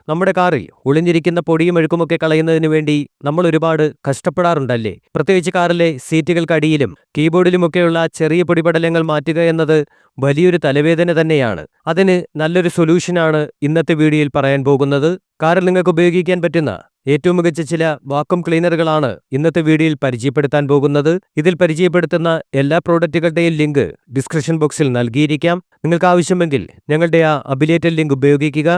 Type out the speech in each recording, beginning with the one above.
നമ്മുടെ കാറിൽ ഒളിഞ്ഞിരിക്കുന്ന പൊടിയും അഴുക്കുമൊക്കെ കളയുന്നതിന് വേണ്ടി നമ്മൾ ഒരുപാട് കഷ്ടപ്പെടാറുണ്ടല്ലേ? പ്രത്യേകിച്ച് കാറിലെ സീറ്റുകൾക്കടിയിലും കീബോർഡിലുമൊക്കെയുള്ള ചെറിയ പൊടിപടലങ്ങൾ മാറ്റുക എന്നത് വലിയൊരു തലവേദന തന്നെയാണ്. അതിന് നല്ലൊരു സൊല്യൂഷനാണ് ഇന്നത്തെ വീഡിയോയിൽ പറയാൻ പോകുന്നത്. കാറിൽ നിങ്ങൾക്ക് ഉപയോഗിക്കാൻ പറ്റുന്ന ഏറ്റവും മികച്ച ചില വാക്വം ക്ലീനറുകളാണ് ഇന്നത്തെ വീഡിയോയിൽ പരിചയപ്പെടുത്താൻ പോകുന്നത്. ഇതിൽ പരിചയപ്പെടുത്തുന്ന എല്ലാ പ്രോഡക്റ്റുകളുടെയും ലിങ്ക് ഡിസ്ക്രിപ്ഷൻ ബോക്സിൽ നൽകിയിരിക്കാം. നിങ്ങൾക്ക് ആവശ്യമെങ്കിൽ ഞങ്ങളുടെ ആ അഫിലിയേറ്റഡ് ലിങ്ക് ഉപയോഗിക്കുക.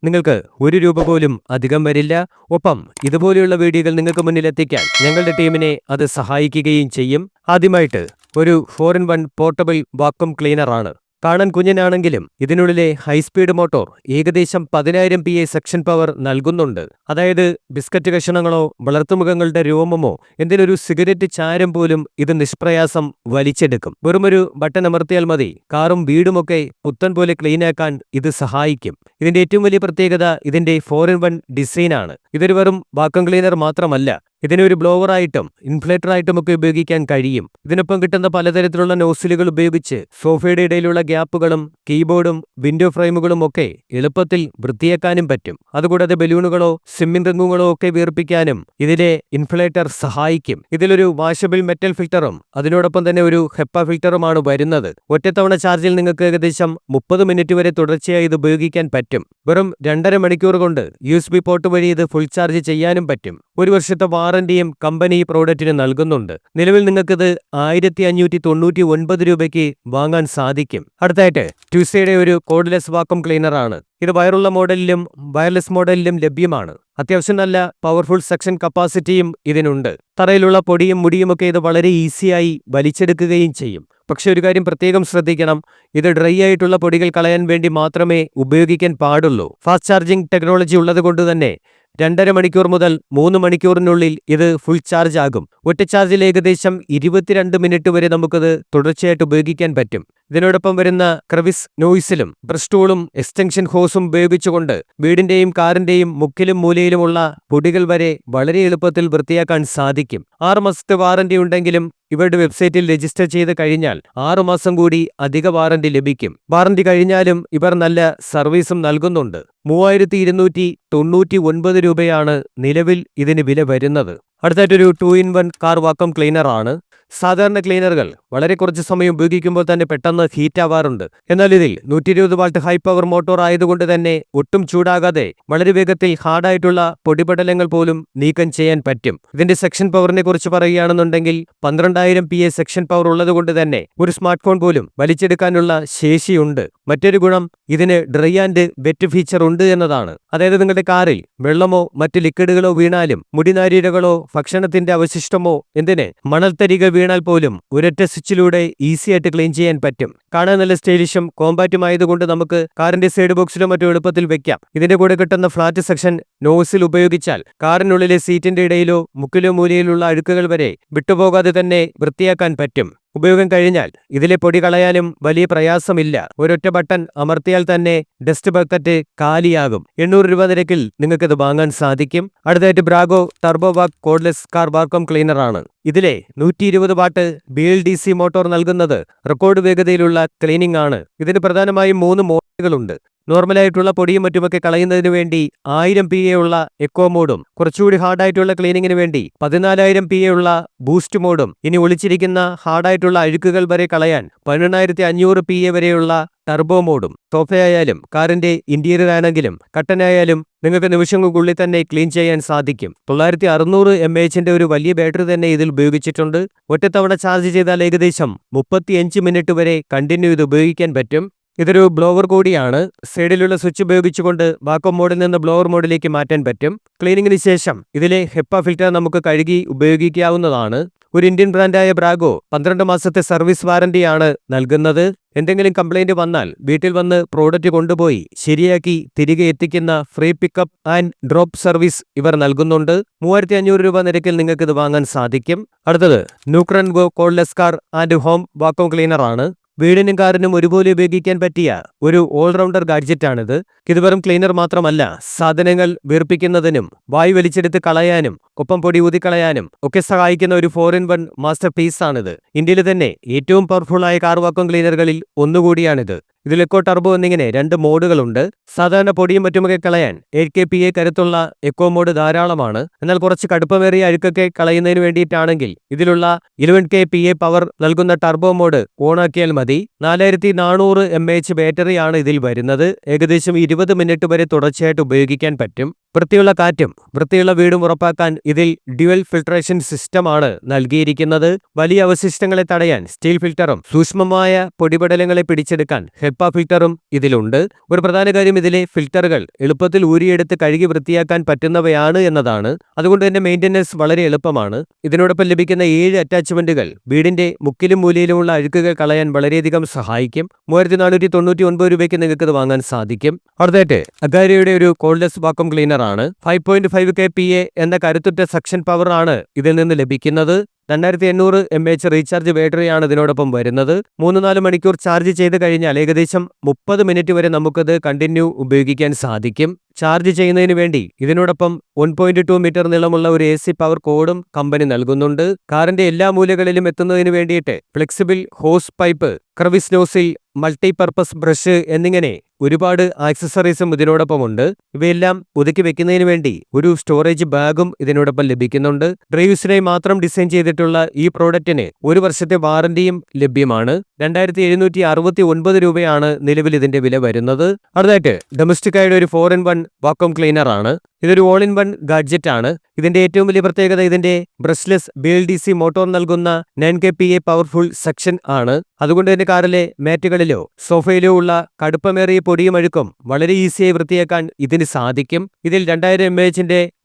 നിങ്ങൾക്ക് ₹1 പോലും അധികം വരില്ല. ഒപ്പം ഇതുപോലെയുള്ള വീഡിയോകൾ നിങ്ങൾക്ക് മുന്നിലെത്തിക്കാൻ ഞങ്ങളുടെ ടീമിനെ അത് സഹായിക്കുകയും ചെയ്യും. ആദ്യമായിട്ട് ഒരു 4-in-1 പോർട്ടബിൾ വാക്വം ക്ലീനറാണ്. കാണാൻ കുഞ്ഞനാണെങ്കിലും ഇതിനുള്ളിലെ ഹൈസ്പീഡ് മോട്ടോർ ഏകദേശം 10,000 PA സെക്ഷൻ പവർ നൽകുന്നുണ്ട്. അതായത് ബിസ്ക്കറ്റ് കഷണങ്ങളോ വളർത്തുമൃഗങ്ങളുടെ രോമമോ എന്തിനൊരു സിഗരറ്റ് ചാരം പോലും ഇത് നിഷ്പ്രയാസം വലിച്ചെടുക്കും. വെറുമൊരു ബട്ടൺ അമർത്തിയാൽ മതി കാറും വീടുമൊക്കെ പുത്തൻ പോലെ ക്ലീനാക്കാൻ ഇത് സഹായിക്കും. ഇതിന്റെ ഏറ്റവും വലിയ പ്രത്യേകത ഇതിന്റെ 4-in-1 ഡിസൈനാണ്. ഇതൊരു വെറും വാക്വം ക്ലീനർ മാത്രമല്ല, ഇതിനെ ഒരു ബ്ലോവറായിട്ടും ഇൻഫ്ലേറ്ററായിട്ടും ഒക്കെ ഉപയോഗിക്കാൻ കഴിയും. ഇതിനൊപ്പം കിട്ടുന്ന പലതരത്തിലുള്ള നോസിലുകൾ ഉപയോഗിച്ച് സോഫയുടെ ഇടയിലുള്ള ഗ്യാപ്പുകളും കീബോർഡും വിൻഡോ ഫ്രെയിമുകളും ഒക്കെ എളുപ്പത്തിൽ വൃത്തിയാക്കാനും പറ്റും. അതുകൂടാതെ ബലൂണുകളോ സ്വിമ്മിംഗ് റിങ്ങുകളോ ഒക്കെ വീർപ്പിക്കാനും ഇതിലെ ഇൻഫ്ലേറ്റർ സഹായിക്കും. ഇതിലൊരു വാഷബിൾ മെറ്റൽ ഫിൽറ്ററും അതിനോടൊപ്പം തന്നെ ഒരു ഹെപ്പ ഫിൽറ്ററുമാണ് വരുന്നത്. ഒറ്റത്തവണ ചാർജിൽ നിങ്ങൾക്ക് ഏകദേശം 30 മിനിറ്റ് വരെ തുടർച്ചയായി ഇത് ഉപയോഗിക്കാൻ പറ്റും. വെറും 2.5 മണിക്കൂർ കൊണ്ട് USB പോർട്ട് വഴി ഇത് ഫുൾ ചാർജ് ചെയ്യാനും പറ്റും. 1 വർഷത്തെ വാറന്റിയും കമ്പനി ഈ പ്രോഡക്റ്റിന് നൽകുന്നുണ്ട്. നിലവിൽ നിങ്ങൾക്കിത് ₹1599 വാങ്ങാൻ സാധിക്കും. അടുത്തായിട്ട് ട്യൂസയുടെ ഒരു കോഡ്ലെസ് വാക്വം ക്ലീനറാണ്. ഇത് വയറുള്ള മോഡലിലും വയർലെസ് മോഡലിലും ലഭ്യമാണ്. അത്യാവശ്യം നല്ല പവർഫുൾ സെക്ഷൻ കപ്പാസിറ്റിയും ഇതിനുണ്ട്. തറയിലുള്ള പൊടിയും മുടിയുമൊക്കെ ഇത് വളരെ ഈസിയായി വലിച്ചെടുക്കുകയും ചെയ്യും. പക്ഷെ ഒരു കാര്യം പ്രത്യേകം ശ്രദ്ധിക്കണം, ഇത് ഡ്രൈ ആയിട്ടുള്ള പൊടികൾ കളയാൻ വേണ്ടി മാത്രമേ ഉപയോഗിക്കാൻ പാടുള്ളൂ. ഫാസ്റ്റ് ചാർജിംഗ് ടെക്നോളജി ഉള്ളതുകൊണ്ട് തന്നെ 2.5 മണിക്കൂർ മുതൽ 3 മണിക്കൂറിനുള്ളിൽ ഇത് ഫുൾ ചാർജ് ആകും. ഒറ്റ ചാർജിൽ ഏകദേശം 22 മിനിറ്റ് വരെ നമുക്കത് തുടർച്ചയായിട്ട് ഉപയോഗിക്കാൻ പറ്റും. ഇതിനോടൊപ്പം വരുന്ന ക്രവിസ് നോയ്സിലും ബ്രഷ് ടൂളും എക്സ്റ്റൻഷൻ ഹോസും ഉപയോഗിച്ചുകൊണ്ട് വീടിന്റെയും കാറിന്റെയും മുക്കിലും മൂലയിലുമുള്ള പൊടികൾ വരെ വളരെ എളുപ്പത്തിൽ വൃത്തിയാക്കാൻ സാധിക്കും. 6 മാസത്തെ വാറന്റി ഉണ്ടെങ്കിലും ഇവരുടെ വെബ്സൈറ്റിൽ രജിസ്റ്റർ ചെയ്ത് കഴിഞ്ഞാൽ 6 മാസം കൂടി അധിക വാറന്റി ലഭിക്കും. വാറന്റി കഴിഞ്ഞാലും ഇവർ നല്ല സർവീസും നൽകുന്നുണ്ട്. ₹3299 നിലവിൽ ഇതിന് വില വരുന്നത്. അടുത്തായിട്ടൊരു 2-in-1 കാർ വാക്വം ക്ലീനറാണ്. സാധാരണ ക്ലീനറുകൾ വളരെ കുറച്ച് സമയം ഉപയോഗിക്കുമ്പോൾ തന്നെ പെട്ടെന്ന് ഹീറ്റ് ആവാറുണ്ട്. എന്നാൽ ഇതിൽ 120 വാട്ട് ഹൈ പവർ മോട്ടോർ ആയതുകൊണ്ട് തന്നെ ഒട്ടും ചൂടാകാതെ വളരെ വേഗത്തിൽ ഹാർഡായിട്ടുള്ള പൊടിപടലങ്ങൾ പോലും നീക്കം ചെയ്യാൻ പറ്റും. ഇതിന്റെ സെക്ഷൻ പവറിനെ കുറിച്ച് പറയുകയാണെന്നുണ്ടെങ്കിൽ 12,000 PA സെക്ഷൻ പവർ ഉള്ളതുകൊണ്ട് തന്നെ ഒരു സ്മാർട്ട് ഫോൺ പോലും വലിച്ചെടുക്കാനുള്ള ശേഷിയുണ്ട്. മറ്റൊരു ഗുണം ഇതിന് ഡ്രൈ ആൻഡ് വെറ്റ് ഫീച്ചർ ഉണ്ട് എന്നതാണ്. അതായത് നിങ്ങളുടെ കാറിൽ വെള്ളമോ മറ്റ് ലിക്വിഡുകളോ വീണാലും മുടിനാരിഴകളോ ഭക്ഷണത്തിന്റെ അവശിഷ്ടമോ എന്തിന് മണൽത്തരികൾ വീണാൽ പോലും ഒരൊറ്റ സ്വിച്ചിലൂടെ ഈസി ആയിട്ട് ക്ലീൻ ചെയ്യാൻ പറ്റും. കാണാൻ നല്ല സ്റ്റൈലിഷും കോമ്പാക്റ്റും ആയതുകൊണ്ട് നമുക്ക് കാറിന്റെ സൈഡ് ബോക്സിലോ മറ്റോ എളുപ്പത്തിൽ വെക്കാം. ഇതിന്റെ കൂടെ കിട്ടുന്ന ഫ്ലാറ്റ് സെക്ഷൻ നോസിൽ ഉപയോഗിച്ചാൽ കാറിനുള്ളിലെ സീറ്റിന്റെ ഇടയിലോ മുക്കിലോ മൂലയിലുള്ള അഴുക്കുകൾ വരെ വിട്ടുപോകാതെ തന്നെ വൃത്തിയാക്കാൻ പറ്റും. ഉപയോഗം കഴിഞ്ഞാൽ ഇതിലെ പൊടി കളയാനും വലിയ പ്രയാസമില്ല. ഒരൊറ്റ ബട്ടൺ അമർത്തിയാൽ തന്നെ ഡസ്റ്റ് ബക്കറ്റ് കാലിയാകും. ₹800 നിരക്കിൽ നിങ്ങൾക്കിത് വാങ്ങാൻ സാധിക്കും. അടുത്തായിട്ട് ബ്രാഗോ ടർബോ വാക് കോഡ്ലെസ് കാർ വാക്വം ക്ലീനറാണ്. ഇതിലെ 120 വാട്ട് BLDC മോട്ടോർ നൽകുന്നത് റെക്കോർഡ് വേഗതയിലുള്ള ക്ലീനിംഗ് ആണ്. ഇതിന് പ്രധാനമായും 3 മോഡുകളുണ്ട്. നോർമലായിട്ടുള്ള പൊടിയും മറ്റുമൊക്കെ കളയുന്നതിന് വേണ്ടി 1000 PA ഉള്ള എക്കോ മോഡും കുറച്ചുകൂടി ഹാർഡായിട്ടുള്ള ക്ലീനിങ്ങിന് വേണ്ടി 14,000 PA ഉള്ള ബൂസ്റ്റ് മോഡും ഇനി ഒളിച്ചിരിക്കുന്ന ഹാർഡായിട്ടുള്ള അഴുക്കുകൾ വരെ കളയാൻ 18,500 PA വരെയുള്ള ടർബോ മോഡും. സോഫയായാലും കാറിന്റെ ഇന്റീരിയർ ആണെങ്കിലും കട്ടനായാലും നിങ്ങൾക്ക് നിമിഷങ്ങൾക്കുള്ളിൽ തന്നെ ക്ലീൻ ചെയ്യാൻ സാധിക്കും. 9600 mAh ഒരു വലിയ ബാറ്ററി തന്നെ ഇതിൽ ഉപയോഗിച്ചിട്ടുണ്ട്. ഒറ്റത്തവണ ചാർജ് ചെയ്താൽ ഏകദേശം 35 മിനിറ്റ് വരെ കണ്ടിന്യൂ ഇത് ഉപയോഗിക്കാൻ പറ്റും. ഇതൊരു ബ്ലോവർ കൂടിയാണ്. സൈഡിലുള്ള സ്വിച്ച് ഉപയോഗിച്ചുകൊണ്ട് വാക്വം മോഡിൽ നിന്ന് ബ്ലോവർ മോഡിലേക്ക് മാറ്റാൻ പറ്റും. ക്ലീനിങ്ങിന് ശേഷം ഇതിലെ ഹെപ്പ ഫിൽറ്റർ നമുക്ക് കഴുകി ഉപയോഗിക്കാവുന്നതാണ്. ഒരു ഇന്ത്യൻ ബ്രാൻഡായ ബ്രാഗോ 12 മാസത്തെ സർവീസ് വാറന്റിയാണ് നൽകുന്നത്. എന്തെങ്കിലും കംപ്ലൈന്റ് വന്നാൽ വീട്ടിൽ വന്ന് പ്രോഡക്റ്റ് കൊണ്ടുപോയി ശരിയാക്കി തിരികെ എത്തിക്കുന്ന free pickup and drop service ഇവർ നൽകുന്നുണ്ട്. ₹3,500 നിരക്കിൽ നിങ്ങൾക്ക് ഇത് വാങ്ങാൻ സാധിക്കും. അടുത്തത് ന്യൂക്രൺ go cordless car and home vacuum ക്ലീനറാണ്. വീടിനും കാറിനും ഒരുപോലെ ഉപയോഗിക്കാൻ പറ്റിയ ഒരു ഓൾറൗണ്ടർ ഗാഡ്ജറ്റാണിത്. ഇത് വെറും ക്ലീനർ മാത്രമല്ല, സാധനങ്ങൾ വീർപ്പിക്കുന്നതിനും വായു വലിച്ചെടുത്ത് കളയാനും ഒപ്പം പൊടി ഊതിക്കളയാനും ഒക്കെ സഹായിക്കുന്ന ഒരു 4-in-1 മാസ്റ്റർ പീസാണിത്. ഇന്ത്യയിൽ തന്നെ ഏറ്റവും പവർഫുള്ളായ കാർ വാക്വം ക്ലീനറുകളിൽ ഒന്നുകൂടിയാണിത്. ഇതിൽ എക്കോ ടർബോ എന്നിങ്ങനെ 2 മോഡുകളുണ്ട്. സാധാരണ പൊടിയും മറ്റുമൊക്കെ കളയാൻ 8 kPa കരുത്തുള്ള എക്കോ മോഡ് ധാരാളമാണ്. എന്നാൽ കുറച്ച് കടുപ്പമേറിയ അഴുക്കൊക്കെ കളയുന്നതിന് വേണ്ടിയിട്ടാണെങ്കിൽ ഇതിലുള്ള 11 kPa പവർ നൽകുന്ന ടർബോ മോഡ് ഓണാക്കിയാൽ മതി. 4400 mAh ബാറ്ററിയാണ് ഇതിൽ വരുന്നത്. ഏകദേശം 20 മിനിറ്റ് വരെ തുടർച്ചയായിട്ട് ഉപയോഗിക്കാൻ പറ്റും. വൃത്തിയുള്ള കാറ്റും വൃത്തിയുള്ള വീടും ഉറപ്പാക്കാൻ ഇതിൽ ഡ്യുവൽ ഫിൽട്രേഷൻ സിസ്റ്റമാണ് നൽകിയിരിക്കുന്നത്. വലിയ അവശിഷ്ടങ്ങളെ തടയാൻ സ്റ്റീൽ ഫിൽറ്ററും സൂക്ഷ്മമായ പൊടിപടലങ്ങളെ പിടിച്ചെടുക്കാൻ ഹെപ്പ ഫിൽറ്ററും ഇതിലുണ്ട്. ഒരു പ്രധാന കാര്യം ഇതിലെ ഫിൽറ്ററുകൾ എളുപ്പത്തിൽ ഊരിയെടുത്ത് കഴുകി വൃത്തിയാക്കാൻ പറ്റുന്നവയാണ് എന്നതാണ്. അതുകൊണ്ട് തന്നെ മെയിൻ്റനൻസ് വളരെ എളുപ്പമാണ്. ഇതിനോടൊപ്പം ലഭിക്കുന്ന 7 അറ്റാച്ച്മെന്റുകൾ വീടിന്റെ മുക്കിലും മൂലയിലുമുള്ള അഴുക്കുകൾ കളയാൻ വളരെയധികം സഹായിക്കും. 3499 രൂപയ്ക്ക് നിങ്ങൾക്ക് ഇത് വാങ്ങാൻ സാധിക്കും. അടുത്തായിട്ട് അഗാരിയുടെ ഒരു കോൾഡ്ലെസ് വാക്വം ക്ലീനർ ആണ്. 5.5 kPa എന്ന കരുത്തുറ്റ സക്ഷൻ പവർ ആണ് ഇതിൽ നിന്ന് ലഭിക്കുന്നത്. 2800 mAh റീചാർജ് ബാറ്ററിയാണ് ഇതിനോടൊപ്പം വരുന്നത്. 3-4 മണിക്കൂർ ചാർജ് ചെയ്ത് കഴിഞ്ഞാൽ ഏകദേശം 30 മിനിറ്റ് വരെ നമുക്കത് കണ്ടിന്യൂ ഉപയോഗിക്കാൻ സാധിക്കും. ചാർജ് ചെയ്യുന്നതിന് വേണ്ടി ഇതിനോടൊപ്പം 1.2 മീറ്റർ നീളമുള്ള ഒരു AC പവർ കോഡും കമ്പനി നൽകുന്നുണ്ട്. കാറിന്റെ എല്ലാ മൂലകളിലും എത്തുന്നതിന് വേണ്ടിയിട്ട് flexible hose pipe, crevice nozzle, multipurpose brush എന്നിങ്ങനെ ഒരുപാട് ആക്സസറീസും ഇതിനോടൊപ്പമുണ്ട്. ഇവയെല്ലാം ഒതുക്കി വെക്കുന്നതിന് വേണ്ടി ഒരു സ്റ്റോറേജ് ബാഗും ഇതിനോടൊപ്പം ലഭിക്കുന്നുണ്ട്. ഡ്രൈവേഴ്സിനായി മാത്രം ഡിസൈൻ ചെയ്തിട്ടുള്ള ഈ പ്രോഡക്റ്റിന് 1 വർഷത്തെ വാറന്റിയും ലഭ്യമാണ്. 2769 രൂപയാണ് നിലവിൽ ഇതിന്റെ വില വരുന്നത്. അടുത്തായിട്ട് ഡൊമസ്റ്റിക്കായുടെ ഒരു 4-in-1 വാക്വം ക്ലീനർ ആണ്. ഇതൊരു all-in-one ഗാഡ്ജറ്റ് ആണ്. ഇതിന്റെ ഏറ്റവും വലിയ പ്രത്യേകത ഇതിന്റെ ബ്രഷ്ലെസ് BLDC മോട്ടോർ നൽകുന്ന 9 kPa പവർഫുൾ സെക്ഷൻ ആണ്. അതുകൊണ്ട് തന്നെ കാറിലെ മാറ്റുകളിലോ സോഫയിലോ ഉള്ള കടുപ്പമേറിയ പൊടിയും അഴുക്കും വളരെ ഈസിയായി വൃത്തിയാക്കാൻ ഇതിന് സാധിക്കും. ഇതിൽ 2000 mAh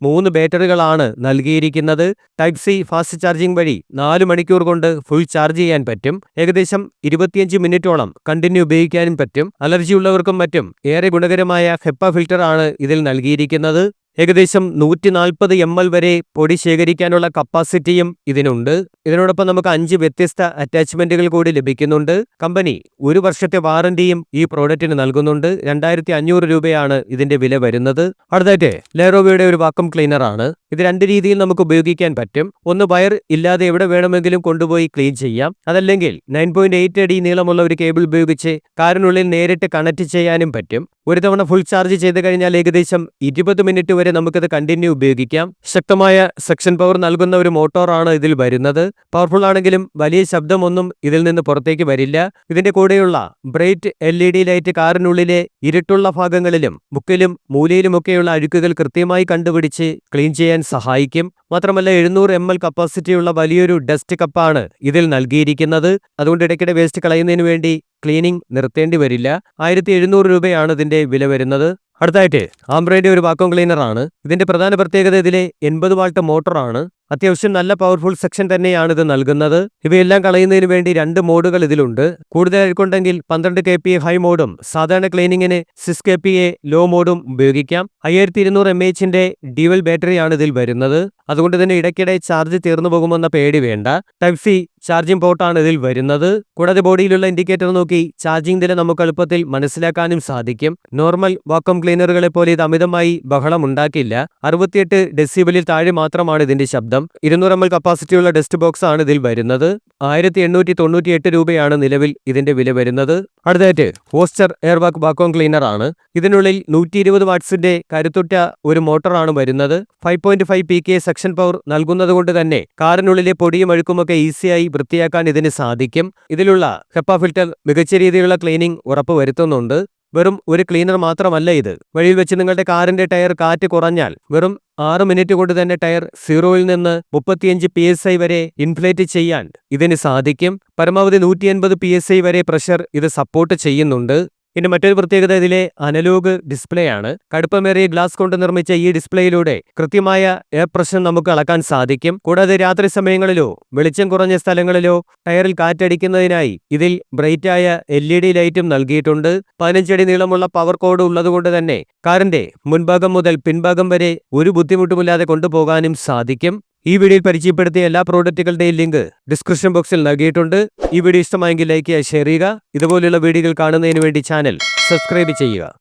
3 ബാറ്ററികളാണ് നൽകിയിരിക്കുന്നത്. ടൈപ്പ് C ഫാസ്റ്റ് ചാർജിംഗ് വഴി 4 മണിക്കൂർ കൊണ്ട് ഫുൾ ചാർജ് ചെയ്യാൻ പറ്റും. ഏകദേശം 25 മിനിറ്റോളം കണ്ടിന്യൂ ഉപയോഗിക്കാനും പറ്റും. അലർജി ഉള്ളവർക്കും മറ്റും ഏറെ ഗുണകരമായ ഹെപ്പ ഫിൽറ്റർ ആണ് ഇതിൽ നൽകിയിരിക്കുന്നത്. ഏകദേശം 140 ml വരെ പൊടി ശേഖരിക്കാനുള്ള കപ്പാസിറ്റിയും ഇതിനുണ്ട്. ഇതിനോടൊപ്പം നമുക്ക് 5 വ്യത്യസ്ത അറ്റാച്ച്മെന്റുകൾ കൂടി ലഭിക്കുന്നുണ്ട്. കമ്പനി 1 വർഷത്തെ വാറന്റിയും ഈ പ്രോഡക്റ്റിന് നൽകുന്നുണ്ട്. 2500 രൂപയാണ് ഇതിന്റെ വില വരുന്നത്. അടുത്തായിട്ട് ലെറോവയുടെ ഒരു വാക്വം ക്ലീനർ ആണ്. ഇത് 2 രീതിയിൽ നമുക്ക് ഉപയോഗിക്കാൻ പറ്റും. ഒന്ന് വയർ ഇല്ലാതെ എവിടെ വേണമെങ്കിലും കൊണ്ടുപോയി ക്ലീൻ ചെയ്യാം. അതല്ലെങ്കിൽ 9.8 അടി നീളമുള്ള ഒരു കേബിൾ ഉപയോഗിച്ച് കാറിനുള്ളിൽ നേരിട്ട് കണക്ട് ചെയ്യാനും പറ്റും. ഒരു തവണ ഫുൾ ചാർജ് ചെയ്ത് കഴിഞ്ഞാൽ ഏകദേശം 20 മിനിറ്റ് വരെ നമുക്കത് കണ്ടിന്യൂ ഉപയോഗിക്കാം. ശക്തമായ സെക്ഷൻ പവർ നൽകുന്ന ഒരു മോട്ടോറാണ് ഇതിൽ വരുന്നത്. പവർഫുൾ ആണെങ്കിലും വലിയ ശബ്ദമൊന്നും ഇതിൽ നിന്ന് പുറത്തേക്ക് വരില്ല. ഇതിന്റെ കൂടെയുള്ള ബ്രൈറ്റ് LED ലൈറ്റ് കാറിനുള്ളിലെ ഇരുട്ടുള്ള ഭാഗങ്ങളിലും മുക്കിലും മൂലയിലുമൊക്കെയുള്ള അഴുക്കുകൾ കൃത്യമായി കണ്ടുപിടിച്ച് ക്ലീൻ ചെയ്യാൻ സഹായിക്കും. മാത്രമല്ല 700 ml കപ്പാസിറ്റിയുള്ള വലിയൊരു ഡസ്റ്റ് കപ്പാണ് ഇതിൽ നൽകിയിരിക്കുന്നത്. അതുകൊണ്ട് ഇടയ്ക്കിടെ വേസ്റ്റ് കളയുന്നതിന് വേണ്ടി ക്ലീനിംഗ് നിർത്തേണ്ടി വരില്ല. 1700 രൂപയാണ് ഇതിന്റെ വില വരുന്നത്. അടുത്തായിട്ട് ആംബ്രയുടെ ഒരു വാക്വം ക്ലീനർ ആണ്. ഇതിന്റെ പ്രധാന പ്രത്യേകത ഇതിലെ 80 വാട്ട് മോട്ടറാണ്. അത്യാവശ്യം നല്ല പവർഫുൾ സെക്ഷൻ തന്നെയാണ് ഇത് നൽകുന്നത്. ഇവയെല്ലാം കളയുന്നതിന് വേണ്ടി 2 മോഡുകൾ ഇതിലുണ്ട്. കൂടുതൽ അഴുക്കുണ്ടെങ്കിൽ 12 kPa ഹൈ മോഡും സാധാരണ ക്ലീനിങ്ങിന് 6 kPa ലോ മോഡും ഉപയോഗിക്കാം. 5200 mAh ഡ്യുവൽ ബാറ്ററിയാണ് ഇതിൽ വരുന്നത്. അതുകൊണ്ട് തന്നെ ഇടയ്ക്കിടെ ചാർജ് തീർന്നു പോകുമെന്ന പേടി വേണ്ട. ടൈപ്പ് C ചാർജിംഗ് പോർട്ടാണ് ഇതിൽ വരുന്നത്. കൂടാതെ ബോഡിയിലുള്ള ഇൻഡിക്കേറ്റർ നോക്കി ചാർജിംഗ് നില നമുക്ക് എളുപ്പത്തിൽ മനസ്സിലാക്കാനും സാധിക്കും. നോർമൽ വാക്വം ക്ലീനറുകളെ പോലെ ഇത് അമിതമായി ബഹളം ഉണ്ടാക്കില്ല. 68 ഡെസിബലിൽ താഴെ മാത്രമാണ് ഇതിന്റെ ശബ്ദം. 200 ml കപ്പാസിറ്റിയുള്ള ഡസ്റ്റ് ബോക്സ് ആണ് ഇതിൽ വരുന്നത്. 1898 രൂപയാണ് നിലവിൽ ഇതിന്റെ വില വരുന്നത്. അടുത്തായിട്ട് ഹോസ്റ്റർ എയർബാഗ് വാക്വം ക്ലീനർ ആണ്. ഇതിനുള്ളിൽ 120 വാട്ട്സിന്റെ കരുത്തുറ്റ ഒരു മോട്ടറാണ് വരുന്നത്. 5.5 pK സെക്ഷൻ പവർ നൽകുന്നത് കൊണ്ട് തന്നെ കാറിനുള്ളിലെ പൊടിയും അഴുക്കുമൊക്കെ ഈസിയായി വൃത്തിയാക്കാൻ ഇതിന് സാധിക്കും. ഇതിലുള്ള ഹെപ്പ ഫിൽറ്റർ മികച്ച രീതിയിലുള്ള ക്ലീനിംഗ് ഉറപ്പുവരുത്തുന്നുണ്ട്. വെറും ഒരു ക്ലീനർ മാത്രമല്ല ഇത്. വഴിയിൽ വെച്ച് നിങ്ങളുടെ കാറിന്റെ ടയർ കാറ്റ് കുറഞ്ഞാൽ വെറും 6 മിനിറ്റ് കൊണ്ട് തന്നെ ടയർ 0-ൽ നിന്ന് 35 PSI വരെ ഇൻഫ്ലേറ്റ് ചെയ്യാൻ ഇതിന് സാധിക്കും. പരമാവധി 180 PSI വരെ പ്രഷർ ഇത് സപ്പോർട്ട് ചെയ്യുന്നുണ്ട്. ഇനി മറ്റൊരു പ്രത്യേകത ഇതിലെ അനലോഗ് ഡിസ്പ്ലേ ആണ്. കടുപ്പമേറിയ ഗ്ലാസ് കൊണ്ട് നിർമ്മിച്ച ഈ ഡിസ്പ്ലേയിലൂടെ കൃത്യമായ എയർ പ്രഷർ നമുക്ക് അളക്കാൻ സാധിക്കും. കൂടാതെ രാത്രി സമയങ്ങളിലോ വെളിച്ചം കുറഞ്ഞ സ്ഥലങ്ങളിലോ ടയറിൽ കാറ്റടിക്കുന്നതിനായി ഇതിൽ ബ്രൈറ്റായ LED ലൈറ്റും നൽകിയിട്ടുണ്ട്. 15 അടി നീളമുള്ള പവർ കോഡ് ഉള്ളതുകൊണ്ട് തന്നെ കാറിന്റെ മുൻഭാഗം മുതൽ പിൻഭാഗം വരെ ഒരു ബുദ്ധിമുട്ടുമില്ലാതെ കൊണ്ടുപോകാനും സാധിക്കും. ഈ വീഡിയോയിൽ പരിചയപ്പെടുത്തിയ എല്ലാ പ്രോഡക്റ്റുകളുടെയും ലിങ്ക് ഡിസ്ക്രിപ്ഷൻ ബോക്സിൽ നൽകിയിട്ടുണ്ട്. ഈ വീഡിയോ ഇഷ്ടമായെങ്കിൽ ലൈക്ക് ചെയ്യുക, ഷെയർ ചെയ്യുക. ഇതുപോലുള്ള വീഡിയോകൾ കാണുന്നതിന് വേണ്ടി ചാനൽ സബ്സ്ക്രൈബ് ചെയ്യുക.